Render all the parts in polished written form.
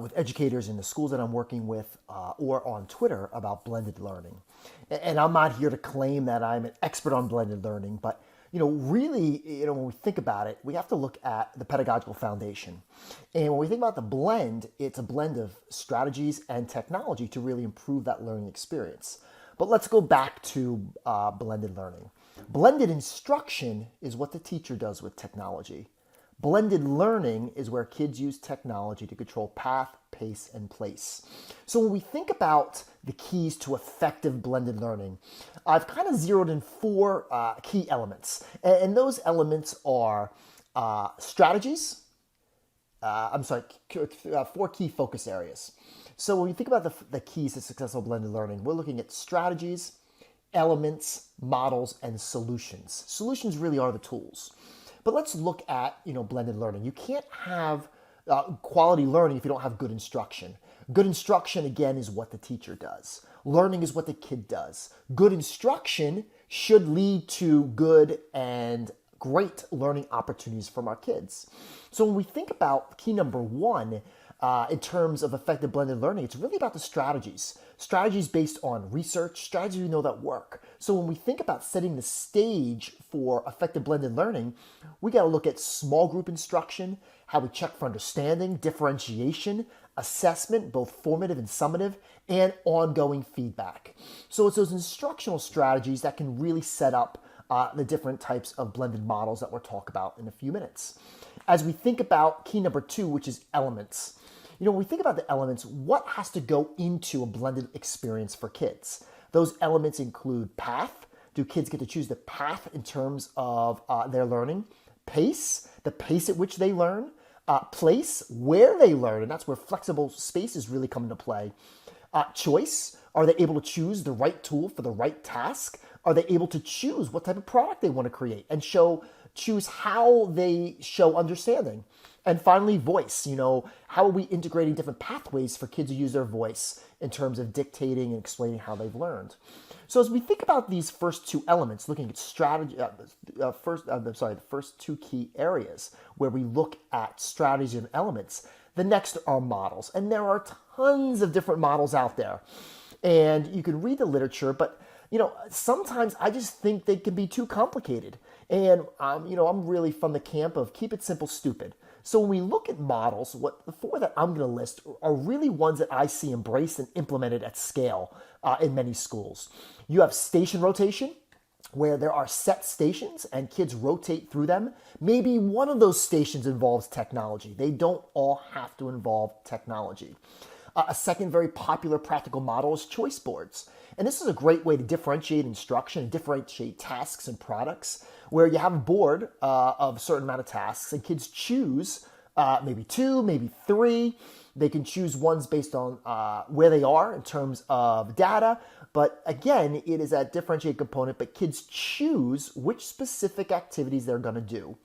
with educators in the schools that I'm working with or on Twitter about blended learning. And I'm not here to claim that I'm an expert on blended learning, but really, when we think about it, we have to look at the pedagogical foundation. And when we think about the blend, it's a blend of strategies and technology to really improve that learning experience. But let's go back to blended learning. Blended instruction is what the teacher does with technology. Blended learning is where kids use technology to control path, pace, and place. So when we think about the keys to effective blended learning, I've kind of zeroed in four key elements. And those elements are strategies, four key focus areas. So when we think about the keys to successful blended learning, we're looking at strategies, elements, models, and solutions. Solutions really are the tools. But let's look at blended learning. You can't have quality learning if you don't have good instruction. Good instruction, again, is what the teacher does. Learning is what the kid does. Good instruction should lead to good and great learning opportunities from our kids. So when we think about key number one, in terms of effective blended learning, it's really about the strategies. Strategies based on research, strategies we know that work. So when we think about setting the stage for effective blended learning, we got to look at small group instruction, how we check for understanding, differentiation, assessment, both formative and summative, and ongoing feedback. So it's those instructional strategies that can really set up the different types of blended models that we'll talk about in a few minutes. As we think about key number two, which is elements. When we think about the elements, what has to go into a blended experience for kids? Those elements include path. Do kids get to choose the path in terms of their learning? Pace, the pace at which they learn. Place, where they learn, and that's where flexible spaces really come into play. Choice, are they able to choose the right tool for the right task? Are they able to choose what type of product they want to create and choose how they show understanding? And finally, voice. How are we integrating different pathways for kids to use their voice in terms of dictating and explaining how they've learned? So as we think about these first two elements, looking at strategy, the first two key areas where we look at strategy and elements, the next are models. And there are tons of different models out there. And you can read the literature, but sometimes I just think they can be too complicated. And, I'm really from the camp of keep it simple, stupid. So when we look at models, the four that I'm going to list are really ones that I see embraced and implemented at scale in many schools. You have station rotation, where there are set stations and kids rotate through them. Maybe one of those stations involves technology. They don't all have to involve technology. A second very popular practical model is choice boards. And this is a great way to differentiate instruction and differentiate tasks and products, where you have a board of a certain amount of tasks and kids choose maybe two, maybe three. They can choose ones based on where they are in terms of data. But again, it is that differentiate component, but kids choose which specific activities they're going to do.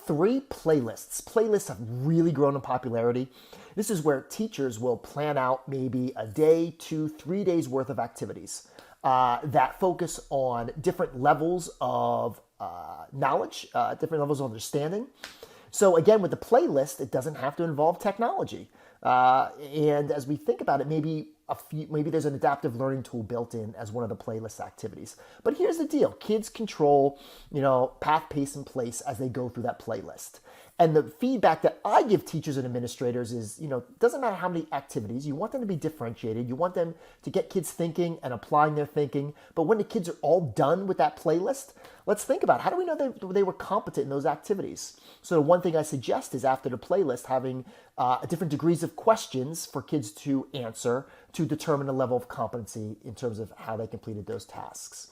Three, playlists. Playlists have really grown in popularity. This is where teachers will plan out maybe a day, 2, 3 days worth of activities that focus on different levels of knowledge, different levels of understanding. So again, with the playlist, it doesn't have to involve technology. And as we think about it, maybe there's an adaptive learning tool built in as one of the playlist activities. But here's the deal. Kids control, path, pace, and place as they go through that playlist. And the feedback that I give teachers and administrators is, doesn't matter how many activities, you want them to be differentiated. You want them to get kids thinking and applying their thinking. But when the kids are all done with that playlist, let's think about how do we know that they were competent in those activities? So one thing I suggest is after the playlist, having different degrees of questions for kids to answer to determine the level of competency in terms of how they completed those tasks.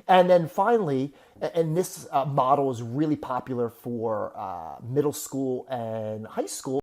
And then finally, and this model is really popular for middle school and high school,